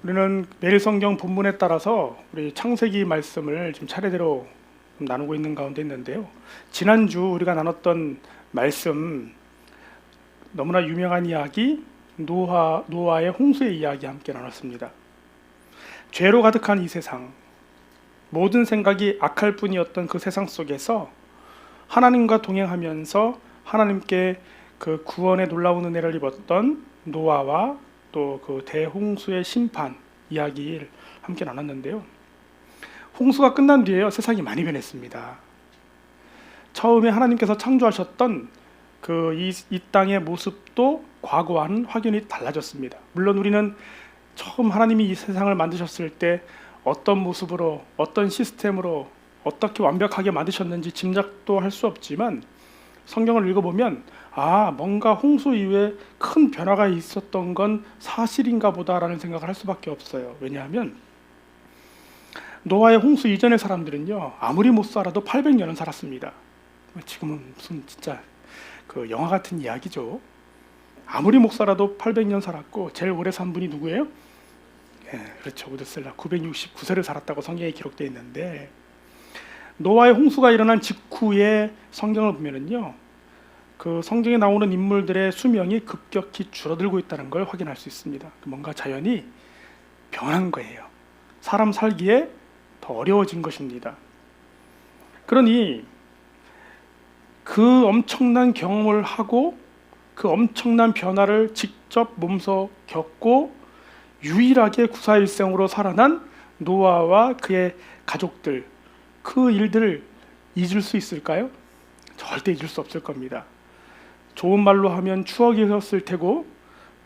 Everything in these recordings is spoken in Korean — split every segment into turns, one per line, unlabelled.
우리는 매일 성경 본문에 따라서 우리 창세기 말씀을 지금 차례대로 나누고 있는 가운데 있는데요. 지난주 우리가 나눴던 말씀, 너무나 유명한 이야기, 노아의 홍수의 이야기 함께 나눴습니다. 죄로 가득한 이 세상, 모든 생각이 악할 뿐이었던 그 세상 속에서 하나님과 동행하면서 하나님께 그 구원의 놀라운 은혜를 입었던 노아와 또 그 대홍수의 심판 이야기를 함께 나눴는데요. 홍수가 끝난 뒤에요, 세상이 많이 변했습니다. 처음에 하나님께서 창조하셨던 이 땅의 모습도 과거와는 확연히 달라졌습니다. 물론 우리는 처음 하나님이 이 세상을 만드셨을 때 어떤 모습으로, 어떤 시스템으로 어떻게 완벽하게 만드셨는지 짐작도 할 수 없지만 성경을 읽어보면 뭔가 홍수 이후에 큰 변화가 있었던 건 사실인가 보다라는 생각을 할 수밖에 없어요. 왜냐하면 노아의 홍수 이전의 사람들은요, 아무리 못 살아도 800년은 살았습니다. 지금은 무슨 진짜 그 영화 같은 이야기죠. 아무리 못 살아도 800년 살았고, 제일 오래 산 분이 누구예요? 그렇죠. 우드셀라 969세를 살았다고 성경에 기록되어 있는데, 노아의 홍수가 일어난 직후에 성경을 보면은요, 그 성경에 나오는 인물들의 수명이 급격히 줄어들고 있다는 걸 확인할 수 있습니다. 뭔가 자연이 변한 거예요. 사람 살기에 더 어려워진 것입니다. 그러니 그 엄청난 경험을 하고 그 엄청난 변화를 직접 몸소 겪고 유일하게 구사일생으로 살아난 노아와 그의 가족들, 그 일들을 잊을 수 있을까요? 절대 잊을 수 없을 겁니다. 좋은 말로 하면 추억이었을 테고,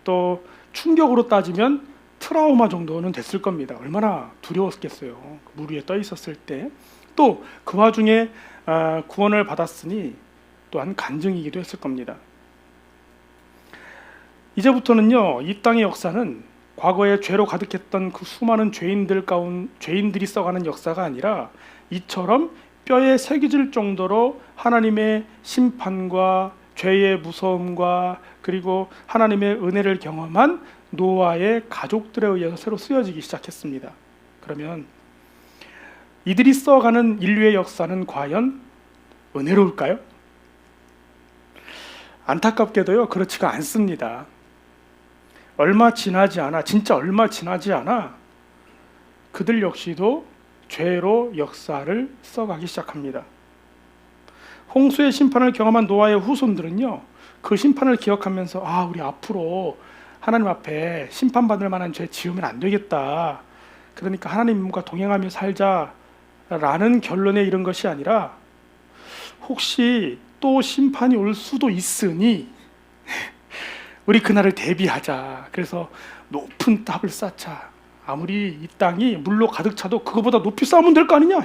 또 충격으로 따지면 트라우마 정도는 됐을 겁니다. 얼마나 두려웠겠어요. 물 위에 떠 있었을 때. 또 그 와중에 구원을 받았으니 또한 간증이기도 했을 겁니다. 이제부터는요, 이 땅의 역사는 과거에 죄로 가득했던 그 수많은 죄인들이 써가는 역사가 아니라 이처럼 뼈에 새겨질 정도로 하나님의 심판과 죄의 무서움과 그리고 하나님의 은혜를 경험한 노아의 가족들에 의해서 새로 쓰여지기 시작했습니다. 그러면 이들이 써가는 인류의 역사는 과연 은혜로울까요? 안타깝게도요, 그렇지가 않습니다. 진짜 얼마 지나지 않아 그들 역시도 죄로 역사를 써가기 시작합니다. 홍수의 심판을 경험한 노아의 후손들은요, 그 심판을 기억하면서 우리 앞으로 하나님 앞에 심판받을 만한 죄 지으면 안 되겠다, 그러니까 하나님과 동행하며 살자라는 결론에 이른 것이 아니라, 혹시 또 심판이 올 수도 있으니 우리 그날을 대비하자. 그래서 높은 탑을 쌓자. 아무리 이 땅이 물로 가득 차도 그거보다 높이 쌓으면 될 거 아니냐.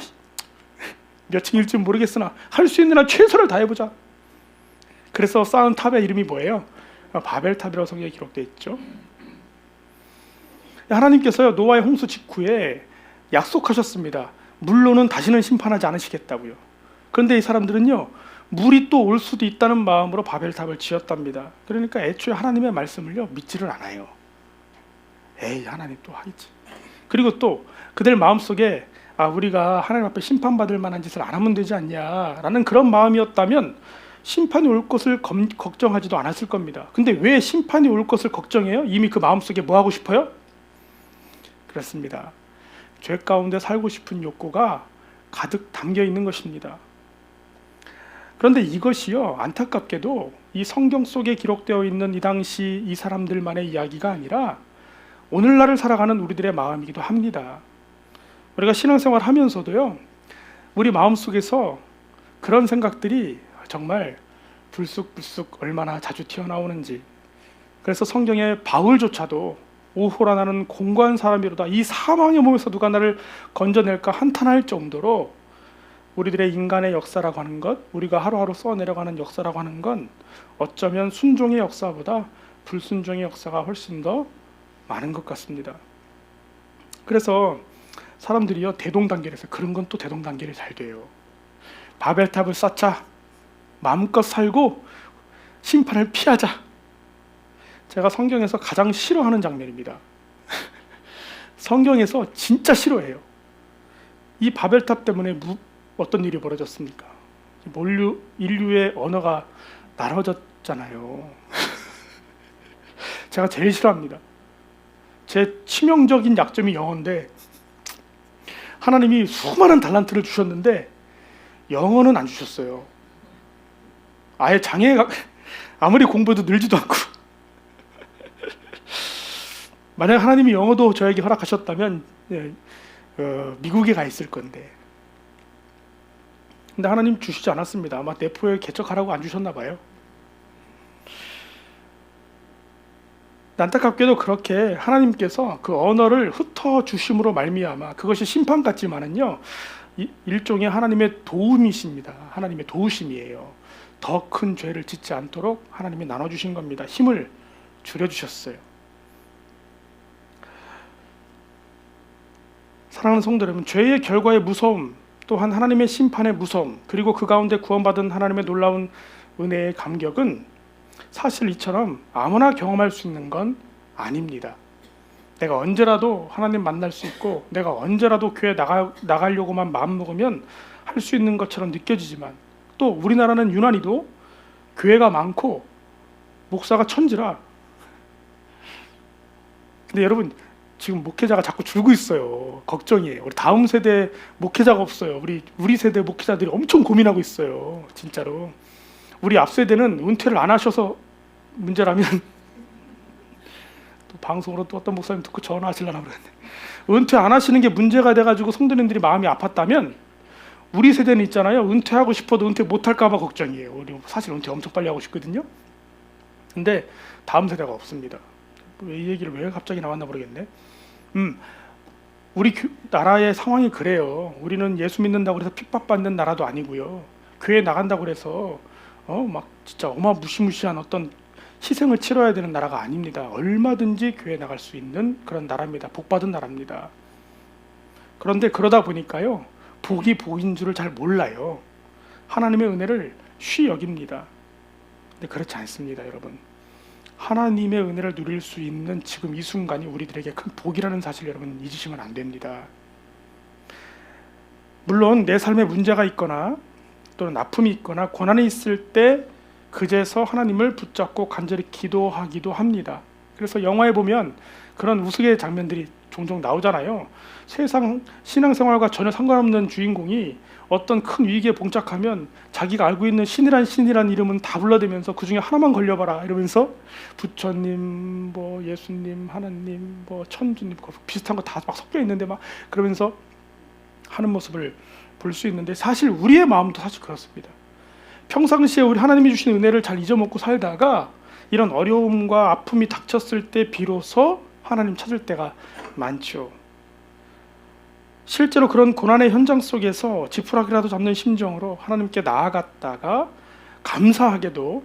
몇 층일지 모르겠으나 할 수 있는 한 최선을 다해보자. 그래서 쌓은 탑의 이름이 뭐예요? 바벨탑이라고 성경에 기록되어 있죠. 하나님께서요, 노아의 홍수 직후에 약속하셨습니다. 물로는 다시는 심판하지 않으시겠다고요. 그런데 이 사람들은요, 물이 또 올 수도 있다는 마음으로 바벨탑을 지었답니다. 그러니까 애초에 하나님의 말씀을요, 믿지를 않아요. 하나님 또 하겠지. 그리고 또 그들 마음속에 우리가 하나님 앞에 심판받을 만한 짓을 안 하면 되지 않냐라는 그런 마음이었다면 심판이 올 것을 걱정하지도 않았을 겁니다. 근데 왜 심판이 올 것을 걱정해요? 이미 그 마음속에 뭐 하고 싶어요? 그렇습니다. 죄 가운데 살고 싶은 욕구가 가득 담겨 있는 것입니다. 그런데 이것이요, 안타깝게도 이 성경 속에 기록되어 있는 이 당시 이 사람들만의 이야기가 아니라 오늘날을 살아가는 우리들의 마음이기도 합니다. 우리가 신앙생활 하면서도요, 우리 마음속에서 그런 생각들이 정말 불쑥불쑥 얼마나 자주 튀어나오는지. 그래서 성경에 바울조차도 오호라 나는 공고한 사람이로다, 이 사망의 몸에서 누가 나를 건져낼까 한탄할 정도로 우리들의 인간의 역사라고 하는 것, 우리가 하루하루 써내려가는 역사라고 하는 건 어쩌면 순종의 역사보다 불순종의 역사가 훨씬 더 많은 것 같습니다. 그래서 사람들이요, 대동단결해서 그런 건 또 대동단결이 잘 돼요. 바벨탑을 쌓자, 마음껏 살고 심판을 피하자. 제가 성경에서 가장 싫어하는 장면입니다. 성경에서 진짜 싫어해요. 이 바벨탑 때문에 어떤 일이 벌어졌습니까? 인류의 언어가 나눠졌잖아요. 제가 제일 싫어합니다. 제 치명적인 약점이 영어인데 하나님이 수많은 달란트를 주셨는데 영어는 안 주셨어요. 아예 장애가 아무리 공부해도 늘지도 않고. 만약 하나님이 영어도 저에게 허락하셨다면 미국에 가 있을 건데. 근데 하나님 주시지 않았습니다. 아마 내포에 개척하라고 안 주셨나 봐요. 안타깝게도 그렇게 하나님께서 그 언어를 흩어주심으로 말미암아 그것이 심판 같지만은요, 일종의 하나님의 도움이십니다. 하나님의 도우심이에요. 더 큰 죄를 짓지 않도록 하나님이 나눠주신 겁니다. 힘을 줄여주셨어요. 사랑하는 성도 여러분, 죄의 결과의 무서움, 또한 하나님의 심판의 무서움, 그리고 그 가운데 구원받은 하나님의 놀라운 은혜의 감격은 사실 이처럼 아무나 경험할 수 있는 건 아닙니다. 내가 언제라도 하나님 만날 수 있고 내가 언제라도 교회 나가려고만 마음먹으면 할 수 있는 것처럼 느껴지지만, 또 우리나라는 유난히도 교회가 많고 목사가 천지라. 근데 여러분, 지금 목회자가 자꾸 줄고 있어요. 걱정이에요. 우리 다음 세대 목회자가 없어요. 우리 세대 목회자들이 엄청 고민하고 있어요. 진짜로. 우리 앞 세대는 은퇴를 안 하셔서 문제라면 또 방송으로 또 어떤 목사님 듣고 전화하시려나 그러는데, 은퇴 안 하시는 게 문제가 돼가지고 성도님들이 마음이 아팠다면, 우리 세대는 있잖아요. 은퇴하고 싶어도 은퇴 못할까 봐 걱정이에요. 우리 사실 은퇴 엄청 빨리 하고 싶거든요. 근데 다음 세대가 없습니다. 이 얘기를 왜 갑자기 나왔나 모르겠네. 우리 나라의 상황이 그래요. 우리는 예수 믿는다고 해서 핍박받는 나라도 아니고요. 교회 나간다고 해서 막 진짜 어마무시무시한 어떤 희생을 치러야 되는 나라가 아닙니다. 얼마든지 교회 나갈 수 있는 그런 나라입니다. 복받은 나라입니다. 그런데 그러다 보니까요, 복이 복인 줄을 잘 몰라요. 하나님의 은혜를 쉬 여깁니다. 근데 그렇지 않습니다, 여러분. 하나님의 은혜를 누릴 수 있는 지금 이 순간이 우리들에게 큰 복이라는 사실, 여러분 잊으시면 안 됩니다. 물론 내 삶에 문제가 있거나 또는 아픔이 있거나 고난이 있을 때 그제서 하나님을 붙잡고 간절히 기도하기도 합니다. 그래서 영화에 보면 그런 우스개 장면들이 종종 나오잖아요. 세상 신앙생활과 전혀 상관없는 주인공이 어떤 큰 위기에 봉착하면 자기가 알고 있는 신이란 이름은 다 불러대면서 그 중에 하나만 걸려봐라 이러면서 부처님, 뭐 예수님, 하나님, 뭐 천주님, 비슷한 거 다 막 섞여 있는데 막 그러면서 하는 모습을 볼 수 있는데, 사실 우리의 마음도 사실 그렇습니다. 평상시에 우리 하나님이 주신 은혜를 잘 잊어먹고 살다가 이런 어려움과 아픔이 닥쳤을 때 비로소 하나님 찾을 때가 많죠. 실제로 그런 고난의 현장 속에서 지푸라기라도 잡는 심정으로 하나님께 나아갔다가 감사하게도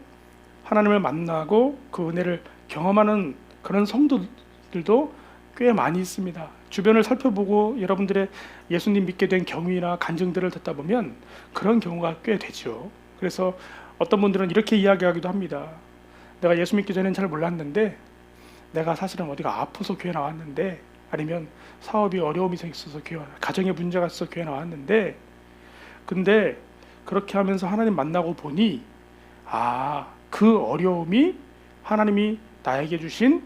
하나님을 만나고 그 은혜를 경험하는 그런 성도들도 꽤 많이 있습니다. 주변을 살펴보고 여러분들의 예수님 믿게 된 경위나 간증들을 듣다 보면 그런 경우가 꽤 되죠. 그래서 어떤 분들은 이렇게 이야기하기도 합니다. 내가 예수 믿기 전에는 잘 몰랐는데 내가 사실은 어디가 아파서 교회 나왔는데, 아니면 사업이 어려움이 있어서 교회, 가정에 문제가 있어서 교회 나왔는데, 근데 그렇게 하면서 하나님 만나고 보니 그 어려움이 하나님이 나에게 주신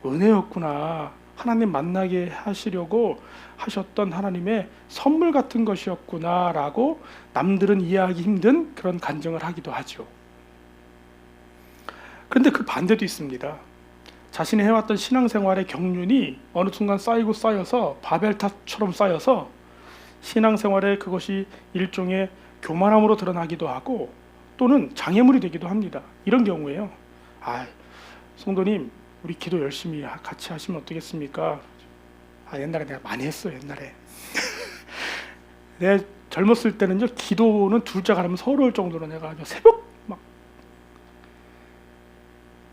은혜였구나, 하나님 만나게 하시려고 하셨던 하나님의 선물 같은 것이었구나 라고 남들은 이해하기 힘든 그런 간증을 하기도 하죠. 그런데 그 반대도 있습니다. 자신이 해왔던 신앙생활의 경륜이 어느 순간 쌓여서 바벨탑처럼 쌓여서 신앙생활에 그것이 일종의 교만함으로 드러나기도 하고 또는 장애물이 되기도 합니다. 이런 경우에요. 성도님, 우리 기도 열심히 같이 하시면 어떻겠습니까? 옛날에 내가 많이 했어요. 옛날에 내가 젊었을 때는요, 기도는 둘째 가려면 서러울 정도로 내가 새벽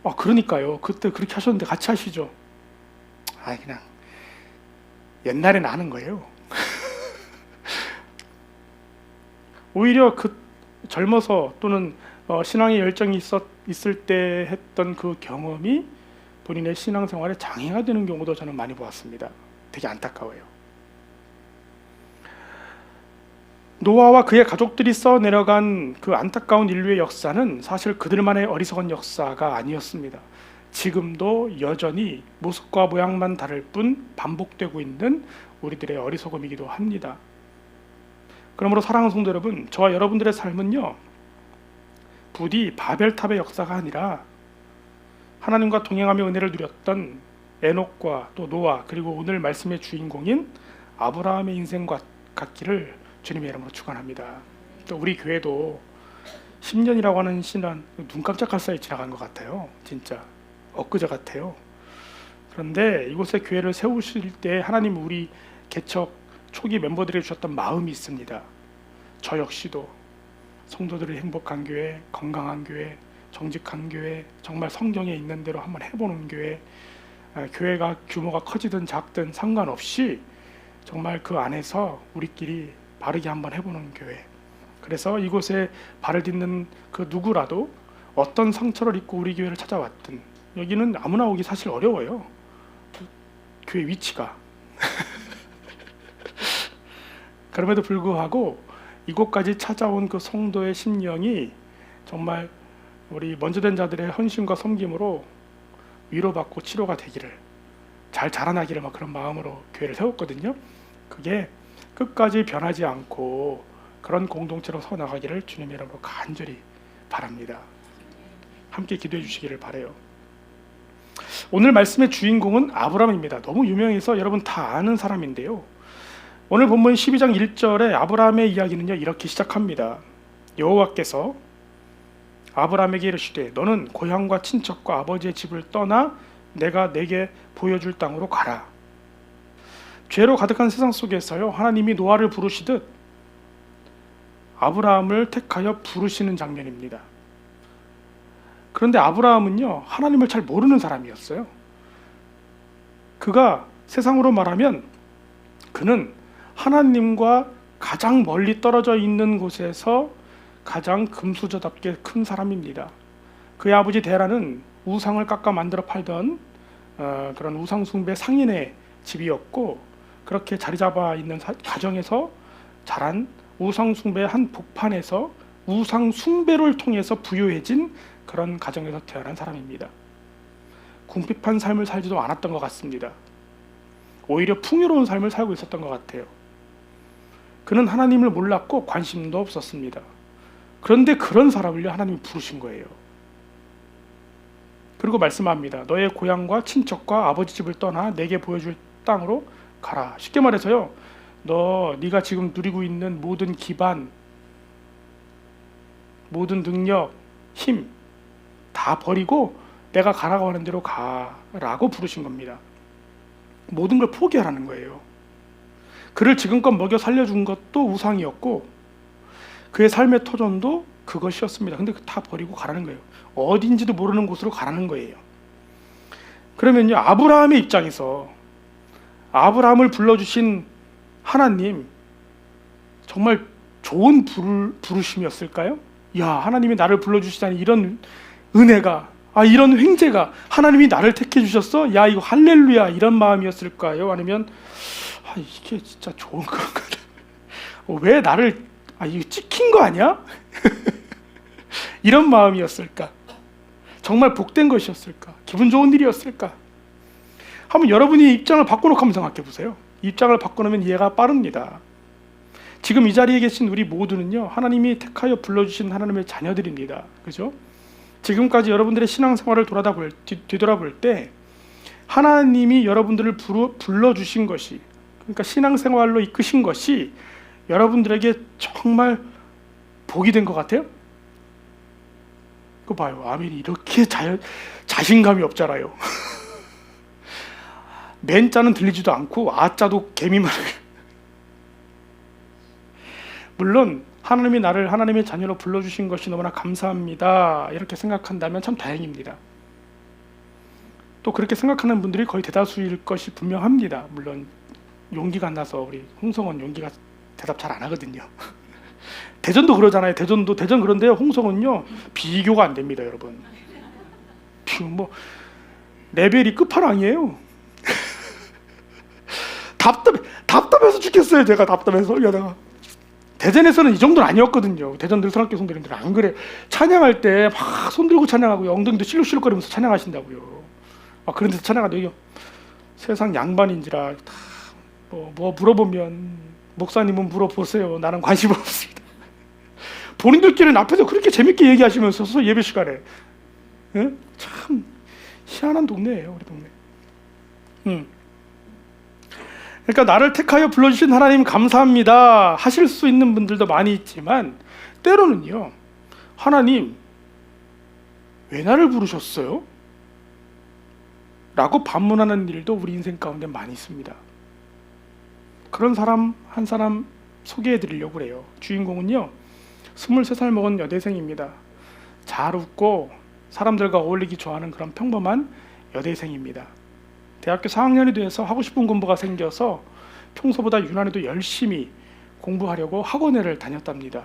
막 그러니까요. 그때 그렇게 하셨는데 같이 하시죠. 그냥 옛날에는 아는 거예요. 오히려 그 젊어서 또는 신앙의 열정이 있을 때 했던 그 경험이 본인의 신앙생활에 장애가 되는 경우도 저는 많이 보았습니다. 되게 안타까워요. 노아와 그의 가족들이 써내려간 그 안타까운 인류의 역사는 사실 그들만의 어리석은 역사가 아니었습니다. 지금도 여전히 모습과 모양만 다를 뿐 반복되고 있는 우리들의 어리석음이기도 합니다. 그러므로 사랑하는 성도 여러분, 저와 여러분들의 삶은요, 부디 바벨탑의 역사가 아니라 하나님과 동행하며 은혜를 누렸던 에녹과 또 노아, 그리고 오늘 말씀의 주인공인 아브라함의 인생과 같기를 주님의 이름으로 축원합니다. 또 우리 교회도 10년이라고 하는 시간 눈 깜짝할 사이 지나간 것 같아요. 진짜 엊그제 같아요. 그런데 이곳에 교회를 세우실 때 하나님 우리 개척 초기 멤버들이 주셨던 마음이 있습니다. 저 역시도 성도들이 행복한 교회, 건강한 교회, 정직한 교회, 정말 성경에 있는 대로 한번 해보는 교회, 교회가 규모가 커지든 작든 상관없이 정말 그 안에서 우리끼리 바르게 한번 해보는 교회. 그래서 이곳에 발을 딛는 그 누구라도 어떤 상처를 입고 우리 교회를 찾아왔든, 여기는 아무나 오기 사실 어려워요. 교회 위치가. 그럼에도 불구하고 이곳까지 찾아온 그 성도의 심령이 정말 우리 먼저 된 자들의 헌신과 섬김으로 위로받고 치료가 되기를, 잘 자라나기를 막 그런 마음으로 교회를 세웠거든요. 그게 끝까지 변하지 않고 그런 공동체로 서 나가기를 주님의 이름으로 간절히 바랍니다. 함께 기도해 주시기를 바라요. 오늘 말씀의 주인공은 아브라함입니다. 너무 유명해서 여러분 다 아는 사람인데요. 오늘 본문 12장 1절에 아브라함의 이야기는요, 이렇게 시작합니다. 여호와께서 아브라함에게 이르시되 너는 고향과 친척과 아버지의 집을 떠나 내가 내게 보여줄 땅으로 가라. 죄로 가득한 세상 속에서요, 하나님이 노아를 부르시듯 아브라함을 택하여 부르시는 장면입니다. 그런데 아브라함은요, 하나님을 잘 모르는 사람이었어요. 그가 세상으로 말하면 그는 하나님과 가장 멀리 떨어져 있는 곳에서 가장 금수저답게 큰 사람입니다. 그의 아버지 데라는 우상을 깎아 만들어 팔던 그런 우상 숭배 상인의 집이었고, 그렇게 자리 잡아 있는 가정에서 자란 우상 숭배의 한 복판에서 우상 숭배를 통해서 부유해진 그런 가정에서 태어난 사람입니다. 궁핍한 삶을 살지도 않았던 것 같습니다. 오히려 풍요로운 삶을 살고 있었던 것 같아요. 그는 하나님을 몰랐고 관심도 없었습니다. 그런데 그런 사람을 하나님이 부르신 거예요. 그리고 말씀합니다. 너의 고향과 친척과 아버지 집을 떠나 내게 보여줄 땅으로 가라. 쉽게 말해서요, 네가 지금 누리고 있는 모든 기반, 모든 능력, 힘 다 버리고 내가 가라고 하는 대로 가라고 부르신 겁니다. 모든 걸 포기하라는 거예요. 그를 지금껏 먹여 살려준 것도 우상이었고 그의 삶의 터전도 그것이었습니다. 근데 다 버리고 가라는 거예요. 어딘지도 모르는 곳으로 가라는 거예요. 그러면요, 아브라함의 입장에서 아브라함을 불러주신 하나님, 정말 좋은 부르심이었을까요? 야, 하나님이 나를 불러주시다니, 이런 은혜가, 이런 횡재가, 하나님이 나를 택해 주셨어? 야, 이거 할렐루야, 이런 마음이었을까요? 아니면 이게 진짜 좋은 건가? 왜 나를, 이거 찍힌 거 아니야? 이런 마음이었을까? 정말 복된 것이었을까? 기분 좋은 일이었을까? 한번 여러분이 입장을 바꿔놓고 한번 생각해 보세요. 입장을 바꿔놓으면 이해가 빠릅니다. 지금 이 자리에 계신 우리 모두는요, 하나님이 택하여 불러주신 하나님의 자녀들입니다. 그죠? 지금까지 여러분들의 신앙생활을 뒤돌아볼 때 하나님이 여러분들을 불러주신 것이, 그러니까 신앙생활로 이끄신 것이 여러분들에게 정말 복이 된 것 같아요? 그거 봐요. 아멘이 이렇게 자신감이 없잖아요. 맨자는 들리지도 않고 아자도 개미만. 물론 하나님이 나를 하나님의 자녀로 불러주신 것이 너무나 감사합니다, 이렇게 생각한다면 참 다행입니다. 또 그렇게 생각하는 분들이 거의 대다수일 것이 분명합니다. 물론 용기가 안 나서 우리 홍성원 용기가 대답 잘 안 하거든요. 대전도 그러잖아요. 대전 그런데요, 홍성원요 비교가 안 됩니다, 여러분. 레벨이 끝판왕이에요. 답답해서 죽겠어요. 제가 답답해서 설교하다가. 대전에서는 이 정도는 아니었거든요. 대전들 선학교 성도님들은 안 그래. 찬양할 때 막 손들고 찬양하고요. 엉덩이도 실룩실룩거리면서 찬양하신다고요. 막 그런 데서 찬양하는데 세상 양반인지라 뭐 물어보면 목사님은 물어보세요. 나는 관심 없습니다. 본인들끼리는 앞에서 그렇게 재밌게 얘기하시면서 예배 시간에 참 희한한 동네예요. 우리 동네. 그러니까 나를 택하여 불러주신 하나님 감사합니다 하실 수 있는 분들도 많이 있지만 때로는요, 하나님 왜 나를 부르셨어요? 라고 반문하는 일도 우리 인생 가운데 많이 있습니다. 그런 사람 한 사람 소개해 드리려고 그래요. 주인공은요, 23살 먹은 여대생입니다. 잘 웃고 사람들과 어울리기 좋아하는 그런 평범한 여대생입니다. 대학교 4학년이 돼서 하고 싶은 공부가 생겨서 평소보다 유난히도 열심히 공부하려고 학원회를 다녔답니다.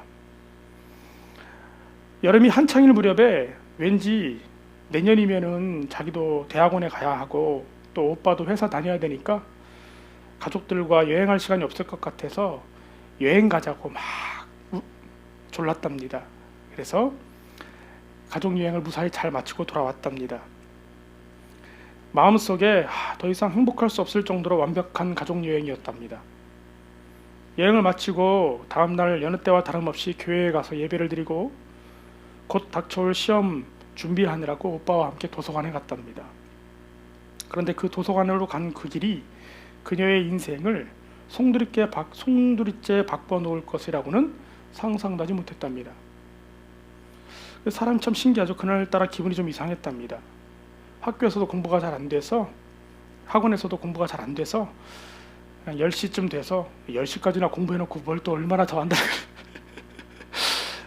여름이 한창일 무렵에 왠지 내년이면은 자기도 대학원에 가야 하고 또 오빠도 회사 다녀야 되니까 가족들과 여행할 시간이 없을 것 같아서 여행 가자고 막 졸랐답니다. 그래서 가족여행을 무사히 잘 마치고 돌아왔답니다. 마음속에 더 이상 행복할 수 없을 정도로 완벽한 가족여행이었답니다. 여행을 마치고 다음날 여느 때와 다름없이 교회에 가서 예배를 드리고 곧 닥쳐올 시험 준비하느라고 오빠와 함께 도서관에 갔답니다. 그런데 그 도서관으로 간 그 길이 그녀의 인생을 송두리째 바꿔놓을 것이라고는 상상도 하지 못했답니다. 사람이 참 신기하죠. 그날따라 기분이 좀 이상했답니다. 학교에서도 공부가 잘 안 돼서, 학원에서도 공부가 잘 안 돼서 그냥 10시쯤 돼서 10시까지나 공부해놓고 뭘 또 얼마나 더 한다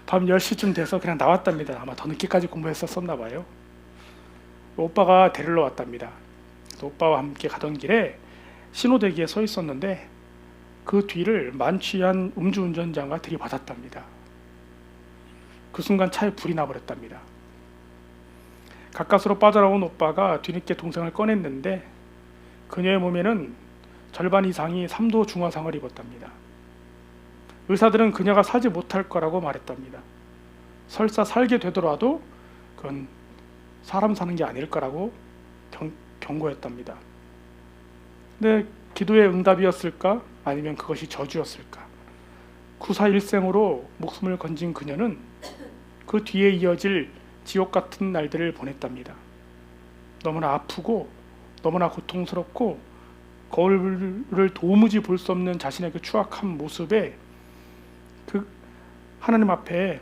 밤 10시쯤 돼서 그냥 나왔답니다. 아마 더 늦게까지 공부했었나 봐요. 오빠가 데리러 왔답니다. 그래서 오빠와 함께 가던 길에 신호대기에 서 있었는데 그 뒤를 만취한 음주운전자가 들이받았답니다. 그 순간 차에 불이 나버렸답니다. 가까스로 빠져나온 오빠가 뒤늦게 동생을 꺼냈는데 그녀의 몸에는 절반 이상이 3도 중화상을 입었답니다. 의사들은 그녀가 살지 못할 거라고 말했답니다. 설사 살게 되더라도 그건 사람 사는 게 아닐 거라고 경고했답니다. 근데 기도의 응답이었을까? 아니면 그것이 저주였을까? 구사일생으로 목숨을 건진 그녀는 그 뒤에 이어질 지옥 같은 날들을 보냈답니다. 너무나 아프고 너무나 고통스럽고 거울을 도무지 볼 수 없는 자신의 그 추악한 모습에 그 하나님 앞에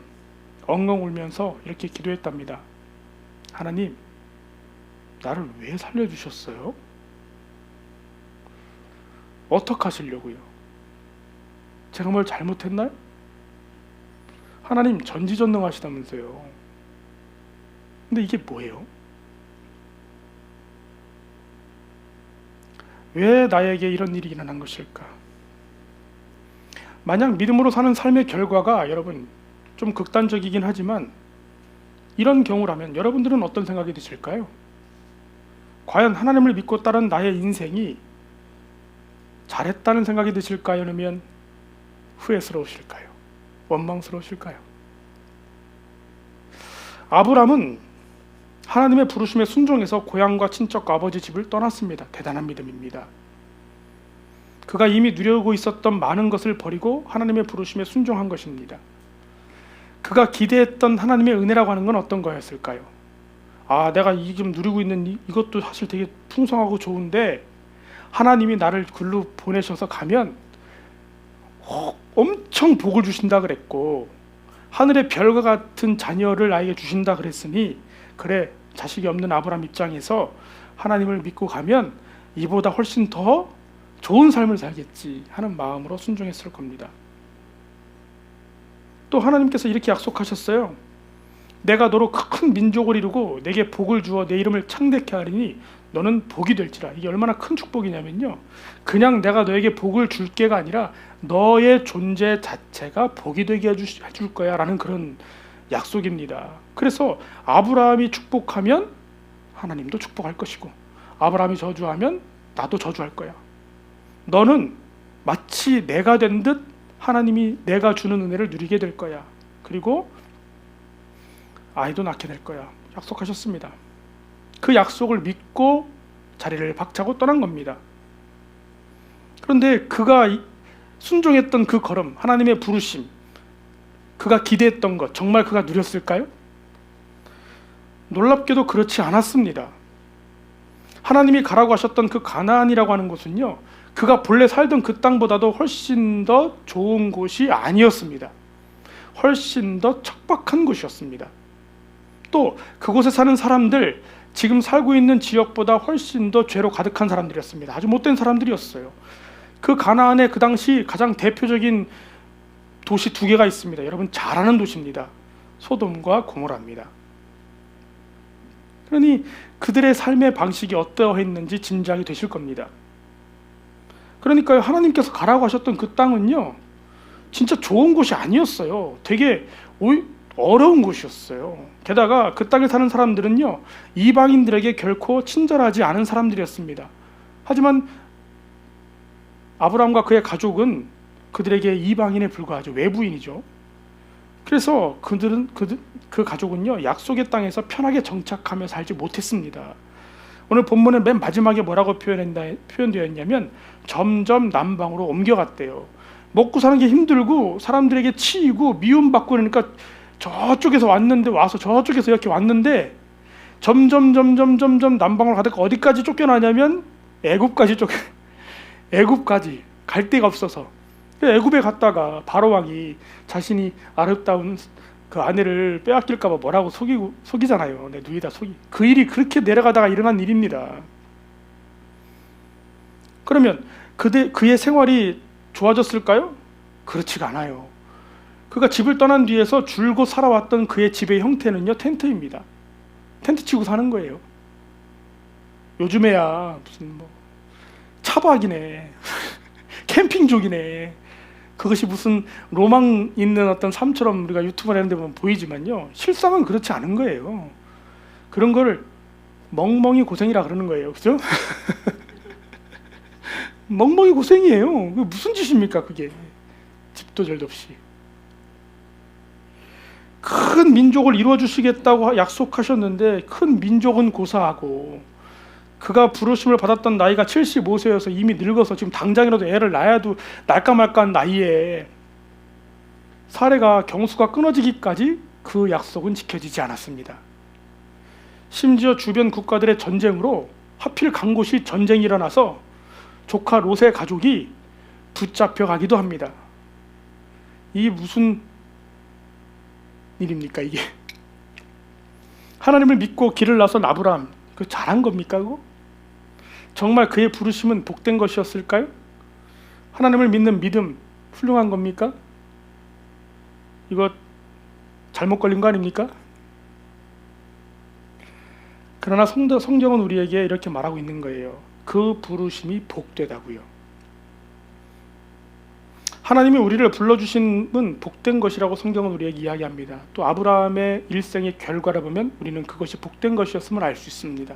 엉엉 울면서 이렇게 기도했답니다. 하나님, 나를 왜 살려주셨어요? 어떻게 하시려고요? 제가 뭘 잘못했나요? 하나님 전지전능하시다면서요. 근데 이게 뭐예요? 왜 나에게 이런 일이 일어난 것일까? 만약 믿음으로 사는 삶의 결과가 여러분 좀 극단적이긴 하지만 이런 경우라면 여러분들은 어떤 생각이 드실까요? 과연 하나님을 믿고 따른 나의 인생이 잘했다는 생각이 드실까요? 아니면 후회스러우실까요? 원망스러우실까요? 아브람은 하나님의 부르심에 순종해서 고향과 친척과 아버지 집을 떠났습니다. 대단한 믿음입니다. 그가 이미 누리고 있었던 많은 것을 버리고 하나님의 부르심에 순종한 것입니다. 그가 기대했던 하나님의 은혜라고 하는 건 어떤 거였을까요? 내가 지금 누리고 있는 이것도 사실 되게 풍성하고 좋은데 하나님이 나를 글로 보내셔서 가면 엄청 복을 주신다 그랬고 하늘의 별과 같은 자녀를 나에게 주신다 그랬으니 그래, 자식이 없는 아브람 입장에서 하나님을 믿고 가면 이보다 훨씬 더 좋은 삶을 살겠지 하는 마음으로 순종했을 겁니다. 또 하나님께서 이렇게 약속하셨어요. 내가 너로 큰 민족을 이루고 내게 복을 주어 내 이름을 창대케 하리니 너는 복이 될지라. 이게 얼마나 큰 축복이냐면요, 그냥 내가 너에게 복을 줄게가 아니라 너의 존재 자체가 복이 되게 해줄 거야 라는 그런 약속입니다. 그래서 아브라함이 축복하면 하나님도 축복할 것이고 아브라함이 저주하면 나도 저주할 거야. 너는 마치 내가 된 듯 하나님이 내가 주는 은혜를 누리게 될 거야. 그리고 아이도 낳게 될 거야. 약속하셨습니다. 그 약속을 믿고 자리를 박차고 떠난 겁니다. 그런데 그가 순종했던 그 걸음, 하나님의 부르심, 그가 기대했던 것, 정말 그가 누렸을까요? 놀랍게도 그렇지 않았습니다. 하나님이 가라고 하셨던 그 가나안이라고 하는 곳은요, 그가 본래 살던 그 땅보다도 훨씬 더 좋은 곳이 아니었습니다. 훨씬 더 척박한 곳이었습니다. 또 그곳에 사는 사람들, 지금 살고 있는 지역보다 훨씬 더 죄로 가득한 사람들이었습니다. 아주 못된 사람들이었어요. 그 가나안에 그 당시 가장 대표적인 도시 두 개가 있습니다. 여러분 잘 아는 도시입니다. 소돔과 고모라입니다. 그러니 그들의 삶의 방식이 어떠했는지 짐작이 되실 겁니다. 그러니까요, 하나님께서 가라고 하셨던 그 땅은요, 진짜 좋은 곳이 아니었어요. 되게 어려운 곳이었어요. 게다가 그 땅에 사는 사람들은요, 이방인들에게 결코 친절하지 않은 사람들이었습니다. 하지만 아브라함과 그의 가족은 그들에게 이방인에 불과하죠. 외부인이죠. 그래서 그 가족은요, 약속의 땅에서 편하게 정착하며 살지 못했습니다. 오늘 본문의 맨 마지막에 뭐라고 표현되어 있냐면 점점 남방으로 옮겨갔대요. 먹고 사는 게 힘들고 사람들에게 치이고 미움받고 그러니까 저쪽에서 저쪽에서 이렇게 왔는데 점점 남방으로 가다가 어디까지 쫓겨나냐면 애굽까지 갈 데가 없어서 애굽에 갔다가 바로 왕이 자신이 아름다운 그 아내를 빼앗길까 봐 뭐라고 속이잖아요. 내 누이다 속이. 그 일이 그렇게 내려가다가 일어난 일입니다. 그러면 그의 생활이 좋아졌을까요? 그렇지가 않아요. 그가 집을 떠난 뒤에서 줄곧 살아왔던 그의 집의 형태는요, 텐트입니다. 텐트 치고 사는 거예요. 요즘에야 무슨 차박이네 캠핑족이네, 그것이 무슨 로망 있는 어떤 삶처럼 우리가 유튜브를 하는데 보면 보이지만요, 실상은 그렇지 않은 거예요. 그런 거를 멍멍이 고생이라 그러는 거예요. 그죠? 멍멍이 고생이에요. 무슨 짓입니까 그게. 집도 절도 없이. 큰 민족을 이루어주시겠다고 약속하셨는데 큰 민족은 고사하고, 그가 부르심을 받았던 나이가 75세여서 이미 늙어서 지금 당장이라도 애를 낳아도 날까 말까한 나이에 사례가 경수가 끊어지기까지 그 약속은 지켜지지 않았습니다. 심지어 주변 국가들의 전쟁으로 하필 간 곳이 전쟁이 일어나서 조카 롯의 가족이 붙잡혀 가기도 합니다. 이 무슨 일입니까 이게? 하나님을 믿고 길을 나선 아브라함, 그 잘한 겁니까 그거? 정말 그의 부르심은 복된 것이었을까요? 하나님을 믿는 믿음 훌륭한 겁니까? 이거 잘못 걸린 거 아닙니까? 그러나 성경은 우리에게 이렇게 말하고 있는 거예요. 그 부르심이 복되다고요. 하나님이 우리를 불러주심은 복된 것이라고 성경은 우리에게 이야기합니다. 또 아브라함의 일생의 결과를 보면 우리는 그것이 복된 것이었음을 알 수 있습니다.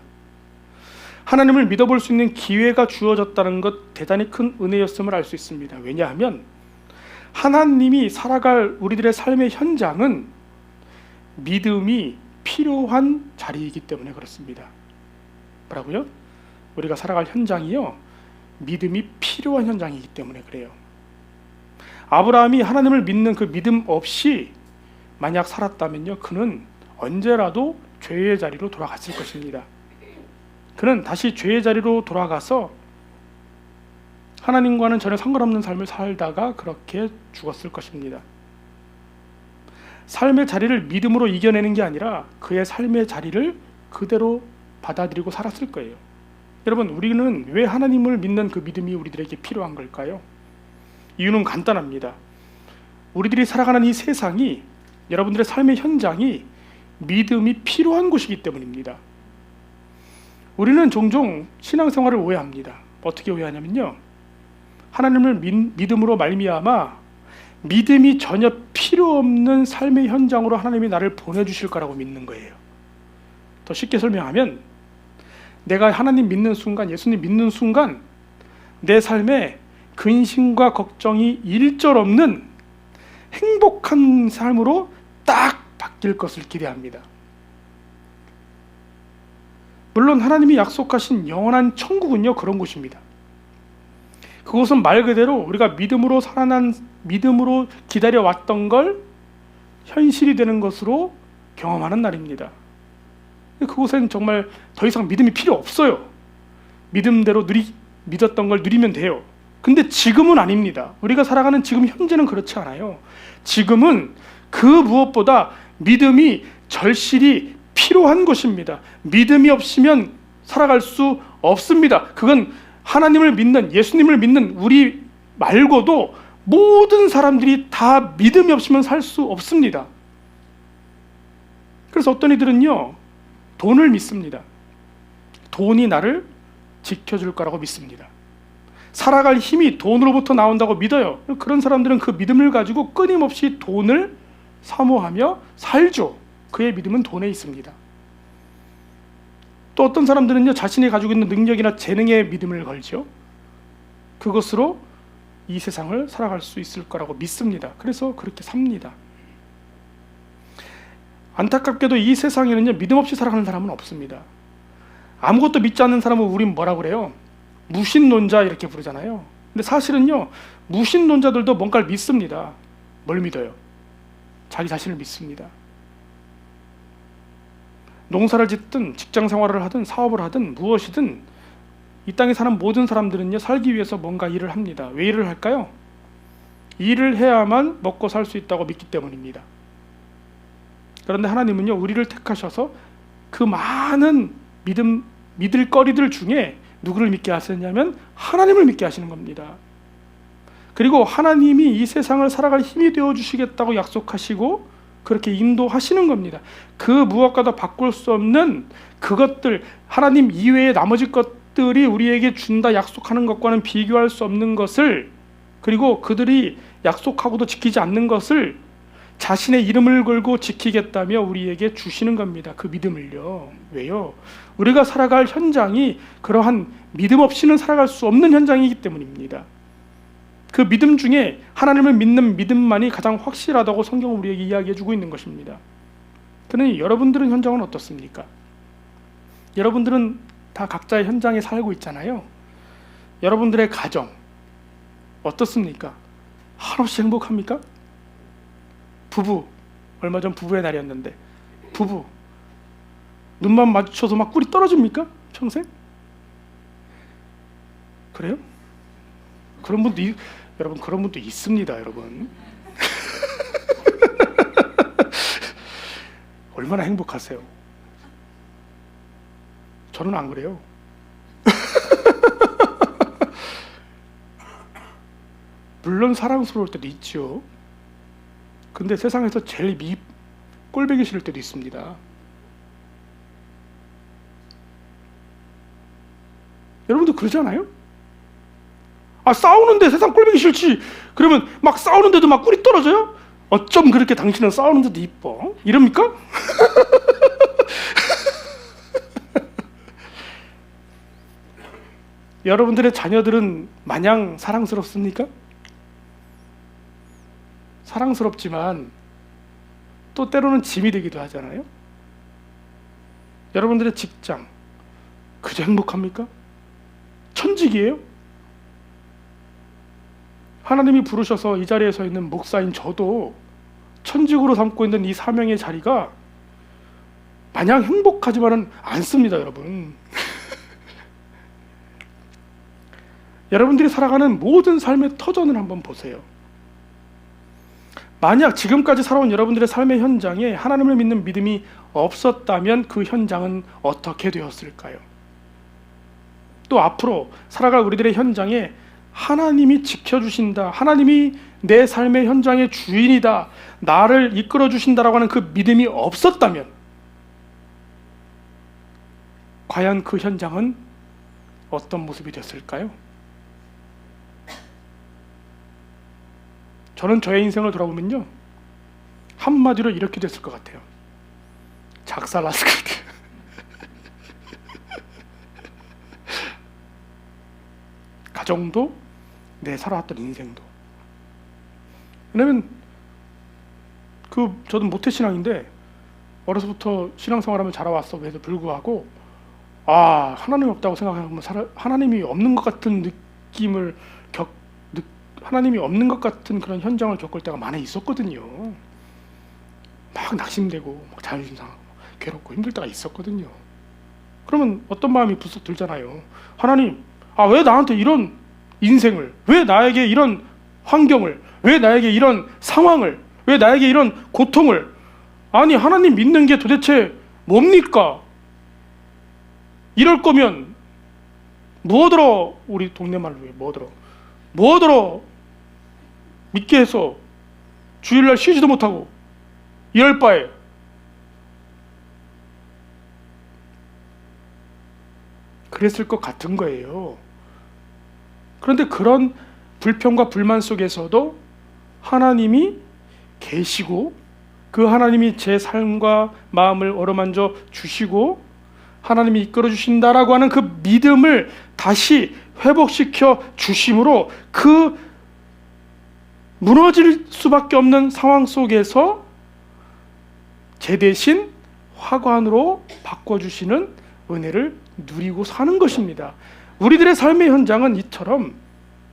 하나님을 믿어볼 수 있는 기회가 주어졌다는 것, 대단히 큰 은혜였음을 알 수 있습니다. 왜냐하면 하나님이 살아갈 우리들의 삶의 현장은 믿음이 필요한 자리이기 때문에 그렇습니다. 뭐라고요? 우리가 살아갈 현장이요, 믿음이 필요한 현장이기 때문에 그래요. 아브라함이 하나님을 믿는 그 믿음 없이 만약 살았다면요, 그는 언제라도 죄의 자리로 돌아갔을 것입니다. 그는 다시 죄의 자리로 돌아가서 하나님과는 전혀 상관없는 삶을 살다가 그렇게 죽었을 것입니다. 삶의 자리를 믿음으로 이겨내는 게 아니라 그의 삶의 자리를 그대로 받아들이고 살았을 거예요. 여러분, 우리는 왜 하나님을 믿는 그 믿음이 우리들에게 필요한 걸까요? 이유는 간단합니다. 우리들이 살아가는 이 세상이, 여러분들의 삶의 현장이 믿음이 필요한 곳이기 때문입니다. 우리는 종종 신앙생활을 오해합니다. 어떻게 오해하냐면요, 하나님을 믿음으로 말미암아 믿음이 전혀 필요 없는 삶의 현장으로 하나님이 나를 보내주실 거라고 믿는 거예요. 더 쉽게 설명하면, 내가 하나님 믿는 순간, 예수님 믿는 순간 내 삶에 근심과 걱정이 일절 없는 행복한 삶으로 딱 바뀔 것을 기대합니다. 물론 하나님이 약속하신 영원한 천국은요, 그런 곳입니다. 그것은 말 그대로 우리가 믿음으로 기다려왔던 걸 현실이 되는 것으로 경험하는 날입니다. 그곳엔 정말 더 이상 믿음이 필요 없어요. 믿음대로 믿었던 걸 누리면 돼요. 근데 지금은 아닙니다. 우리가 살아가는 지금 현재는 그렇지 않아요. 지금은 그 무엇보다 믿음이 절실히 필요한 것입니다. 믿음이 없으면 살아갈 수 없습니다. 그건 하나님을 믿는, 예수님을 믿는 우리 말고도 모든 사람들이 다 믿음이 없으면 살 수 없습니다. 그래서 어떤 이들은요, 돈을 믿습니다. 돈이 나를 지켜줄 거라고 믿습니다. 살아갈 힘이 돈으로부터 나온다고 믿어요. 그런 사람들은 그 믿음을 가지고 끊임없이 돈을 사모하며 살죠. 그의 믿음은 돈에 있습니다. 또 어떤 사람들은요, 자신이 가지고 있는 능력이나 재능에 믿음을 걸죠. 그것으로 이 세상을 살아갈 수 있을 거라고 믿습니다. 그래서 그렇게 삽니다. 안타깝게도 이 세상에는요, 믿음 없이 살아가는 사람은 없습니다. 아무것도 믿지 않는 사람은 우린 뭐라 그래요? 무신론자 이렇게 부르잖아요. 근데 사실은요, 무신론자들도 뭔가를 믿습니다. 뭘 믿어요? 자기 자신을 믿습니다. 농사를 짓든 직장 생활을 하든 사업을 하든 무엇이든 이 땅에 사는 모든 사람들은요, 살기 위해서 뭔가 일을 합니다. 왜 일을 할까요? 일을 해야만 먹고 살 수 있다고 믿기 때문입니다. 그런데 하나님은요, 우리를 택하셔서 그 많은 믿을 거리들 중에 누구를 믿게 하셨냐면 하나님을 믿게 하시는 겁니다. 그리고 하나님이 이 세상을 살아갈 힘이 되어 주시겠다고 약속하시고 그렇게 인도하시는 겁니다. 그 무엇과도 바꿀 수 없는 그것들, 하나님 이외의 나머지 것들이 우리에게 준다 약속하는 것과는 비교할 수 없는 것을, 그리고 그들이 약속하고도 지키지 않는 것을 자신의 이름을 걸고 지키겠다며 우리에게 주시는 겁니다. 그 믿음을요. 왜요? 우리가 살아갈 현장이 그러한 믿음 없이는 살아갈 수 없는 현장이기 때문입니다. 그 믿음 중에 하나님을 믿는 믿음만이 가장 확실하다고 성경은 우리에게 이야기해주고 있는 것입니다. 그러니 여러분들은 현장은 어떻습니까? 여러분들은 다 각자의 현장에 살고 있잖아요. 여러분들의 가정 어떻습니까? 한없이 행복합니까? 부부, 얼마 전 부부의 날이었는데 부부 눈만 마주쳐서 막 꿀이 떨어집니까? 평생? 그래요? 여러분 그런 분도 있습니다, 여러분. 얼마나 행복하세요? 저는 안 그래요. 물론 사랑스러울 때도 있죠. 근데 세상에서 제일 꼴보기 싫을 때도 있습니다. 여러분도 그러지 않아요? 싸우는데 세상 꼴보기 싫지. 그러면 막 싸우는데도 막 꿀이 떨어져요? 어쩜 그렇게 당신은 싸우는데도 이뻐? 이럽니까? 여러분들의 자녀들은 마냥 사랑스럽습니까? 사랑스럽지만 또 때로는 짐이 되기도 하잖아요. 여러분들의 직장 그저 행복합니까? 천직이에요? 하나님이 부르셔서 이 자리에 서 있는 목사인 저도 천직으로 삼고 있는 이 사명의 자리가 마냥 행복하지만은 않습니다, 여러분. 여러분들이 살아가는 모든 삶의 터전을 한번 보세요. 만약 지금까지 살아온 여러분들의 삶의 현장에 하나님을 믿는 믿음이 없었다면 그 현장은 어떻게 되었을까요? 또 앞으로 살아갈 우리들의 현장에 하나님이 지켜주신다, 하나님이 내 삶의 현장의 주인이다, 나를 이끌어 주신다라고 하는 그 믿음이 없었다면 과연 그 현장은 어떤 모습이 됐을까요? 저는 저의 인생을 돌아보면요, 한마디로 이렇게 됐을 것 같아요. 작살났을 것 같아요. 가정도, 내 살아왔던 인생도. 왜냐면 저도 모태신앙인데 어려서부터 신앙생활하며 자라왔어. 그래도 불구하고 하나님이 없다고 생각하면 하나님이 없는 것 같은 느낌을 하나님이 없는 것 같은 그런 현장을 겪을 때가 많이 있었거든요. 막 낙심되고 막 자존심 상하고 괴롭고 힘들 때가 있었거든요. 그러면 어떤 마음이 불쑥 들잖아요. 하나님, 왜 나한테 이런 인생을, 왜 나에게 이런 환경을, 왜 나에게 이런 상황을, 왜 나에게 이런 고통을, 아니 하나님 믿는 게 도대체 뭡니까? 이럴 거면 뭐더러, 우리 동네 말로 뭐더러 믿게 해서 주일날 쉬지도 못하고 이럴 바에 그랬을 것 같은 거예요. 그런데 그런 불평과 불만 속에서도 하나님이 계시고, 그 하나님이 제 삶과 마음을 어루만져 주시고 하나님이 이끌어 주신다라고 하는 그 믿음을 다시 회복시켜 주심으로, 그 무너질 수밖에 없는 상황 속에서 제 대신 화관으로 바꿔주시는 은혜를 누리고 사는 것입니다. 우리들의 삶의 현장은 이처럼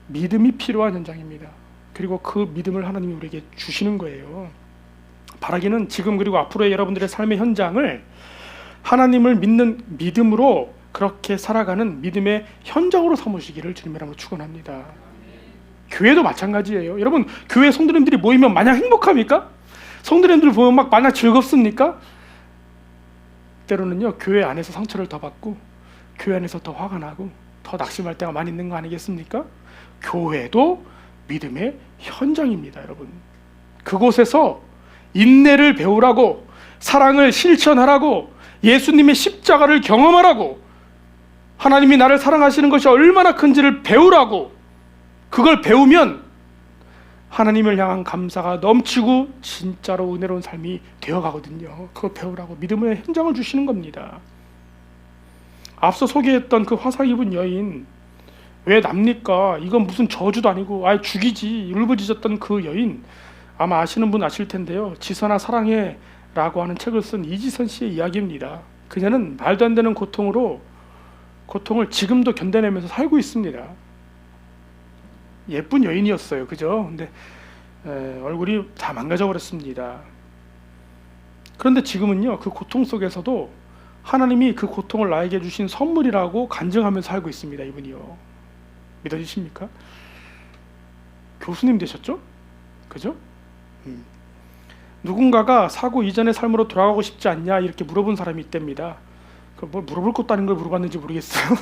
믿음이 필요한 현장입니다. 그리고 그 믿음을 하나님이 우리에게 주시는 거예요. 바라기는 지금 그리고 앞으로의 여러분들의 삶의 현장을 하나님을 믿는 믿음으로 그렇게 살아가는 믿음의 현장으로 삼으시기를 주님의 이름으로 축원합니다. 교회도 마찬가지예요. 여러분, 교회 성도님들이 모이면 마냥 행복합니까? 성도님들 보면 막 마냥 즐겁습니까? 때로는요, 교회 안에서 상처를 더 받고 교회 안에서 더 화가 나고 더 낙심할 때가 많이 있는 거 아니겠습니까? 교회도 믿음의 현장입니다, 여러분. 그곳에서 인내를 배우라고, 사랑을 실천하라고, 예수님의 십자가를 경험하라고, 하나님이 나를 사랑하시는 것이 얼마나 큰지를 배우라고, 그걸 배우면 하나님을 향한 감사가 넘치고 진짜로 은혜로운 삶이 되어가거든요. 그걸 배우라고 믿음의 현장을 주시는 겁니다. 앞서 소개했던 그 화상 입은 여인, 왜 납니까? 이건 무슨 저주도 아니고 아예 죽이지, 울부짖었던 그 여인, 아마 아시는 분 아실 텐데요. 지선아 사랑해 라고 하는 책을 쓴 이지선 씨의 이야기입니다. 그녀는 말도 안 되는 고통을 지금도 견뎌내면서 살고 있습니다. 예쁜 여인이었어요. 그죠? 근데 얼굴이 다 망가져 버렸습니다. 그런데 지금은요, 그 고통 속에서도 하나님이 그 고통을 나에게 주신 선물이라고 간증하면서 살고 있습니다. 이분이요. 믿어지십니까? 교수님 되셨죠? 그죠? 누군가가 사고 이전의 삶으로 돌아가고 싶지 않냐 이렇게 물어본 사람이 있답니다. 뭐 물어볼 것도 아닌 걸 물어봤는지 모르겠어요.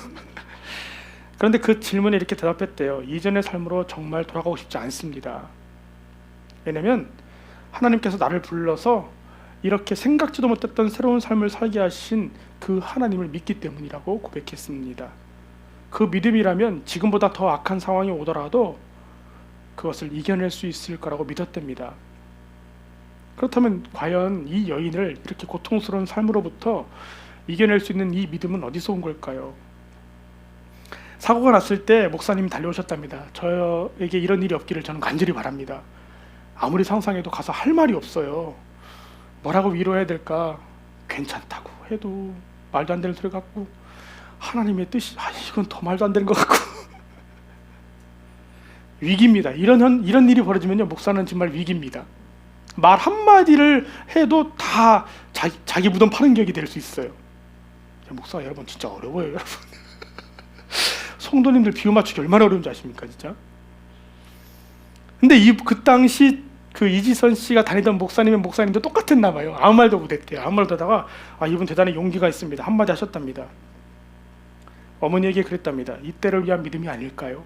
그런데 그 질문에 이렇게 대답했대요. 이전의 삶으로 정말 돌아가고 싶지 않습니다. 왜냐면 하나님께서 나를 불러서 이렇게 생각지도 못했던 새로운 삶을 살게 하신 그 하나님을 믿기 때문이라고 고백했습니다. 그 믿음이라면 지금보다 더 악한 상황이 오더라도 그것을 이겨낼 수 있을 거라고 믿었답니다. 그렇다면 과연 이 여인을 이렇게 고통스러운 삶으로부터 이겨낼 수 있는 이 믿음은 어디서 온 걸까요? 사고가 났을 때 목사님이 달려오셨답니다. 저에게 이런 일이 없기를 저는 간절히 바랍니다. 아무리 상상해도 가서 할 말이 없어요. 뭐라고 위로해야 될까? 괜찮다고 해도 말도 안 되는 소리 같고, 하나님의 뜻이 이건 더 말도 안 되는 것 같고 위기입니다. 이런 일이 벌어지면요, 목사는 정말 위기입니다. 말 한마디를 해도 다 자기 무덤 파는 격이 될 수 있어요. 목사가 여러분 진짜 어려워요, 여러분. 성도님들 비유 맞추기 얼마나 어려운지 아십니까, 진짜? 근데 그 당시 그 이지선 씨가 다니던 목사님도 똑같았나 봐요. 아무 말도 못했대요. 아무 말도 하다가 이분 대단히 용기가 있습니다. 한마디 하셨답니다. 어머니에게 그랬답니다. 이때를 위한 믿음이 아닐까요?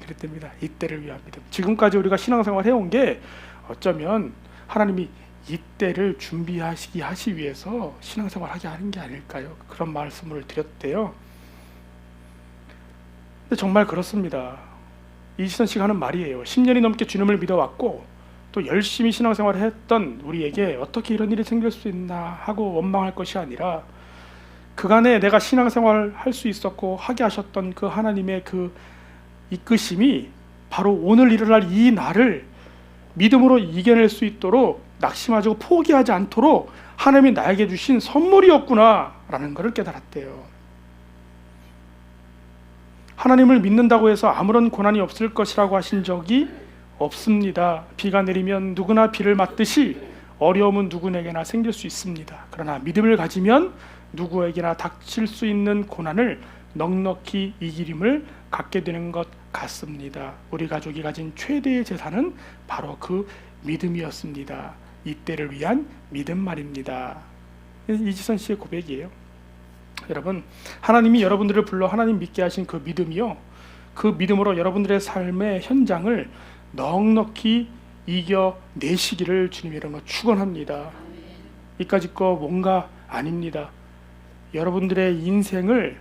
그랬답니다. 이때를 위한 믿음. 지금까지 우리가 신앙생활 해온 게 어쩌면 하나님이 이때를 준비하시기 위해서 신앙생활 하게 하는 게 아닐까요? 그런 말씀을 드렸대요. 근데 정말 그렇습니다. 이지선 씨가 하는 말이에요. 10년이 넘게 주님을 믿어왔고 또 열심히 신앙생활을 했던 우리에게 어떻게 이런 일이 생길 수 있나 하고 원망할 것이 아니라, 그간에 내가 신앙생활을 할 수 있었고 하게 하셨던 그 하나님의 그 이끄심이 바로 오늘 일어날 이 날을 믿음으로 이겨낼 수 있도록 낙심하지 포기하지 않도록 하나님이 나에게 주신 선물이었구나라는 것을 깨달았대요. 하나님을 믿는다고 해서 아무런 고난이 없을 것이라고 하신 적이 없습니다. 비가 내리면 누구나 비를 맞듯이 어려움은 누구에게나 생길 수 있습니다. 그러나 믿음을 가지면 누구에게나 닥칠 수 있는 고난을 넉넉히 이기림을 갖게 되는 것 같습니다. 우리 가족이 가진 최대의 재산은 바로 그 믿음이었습니다. 이때를 위한 믿음 말입니다. 이지선 씨의 고백이에요. 여러분, 하나님이 여러분들을 불러 하나님 믿게 하신 그 믿음이요, 그 믿음으로 여러분들의 삶의 현장을 넉넉히 이겨내시기를 주님의 이름으로 축원합니다. 이까짓 거 뭔가 아닙니다. 여러분들의 인생을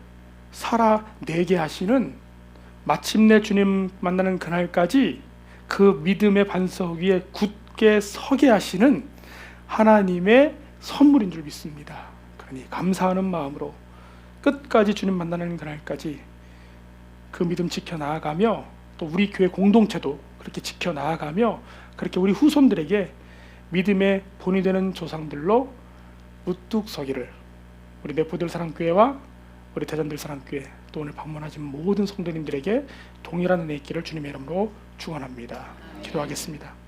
살아내게 하시는, 마침내 주님 만나는 그날까지 그 믿음의 반석 위에 굳게 서게 하시는 하나님의 선물인 줄 믿습니다. 그러니 감사하는 마음으로 끝까지 주님 만나는 그날까지 그 믿음 지켜나가며, 또 우리 교회 공동체도 그렇게 지켜나가며, 그렇게 우리 후손들에게 믿음의 본이 되는 조상들로 우뚝 서기를 우리 내포들 사랑교회와 우리 대전들 사랑교회, 또 오늘 방문하신 모든 성도님들에게 동일한 은혜 있기를 주님의 이름으로 축원합니다. 기도하겠습니다.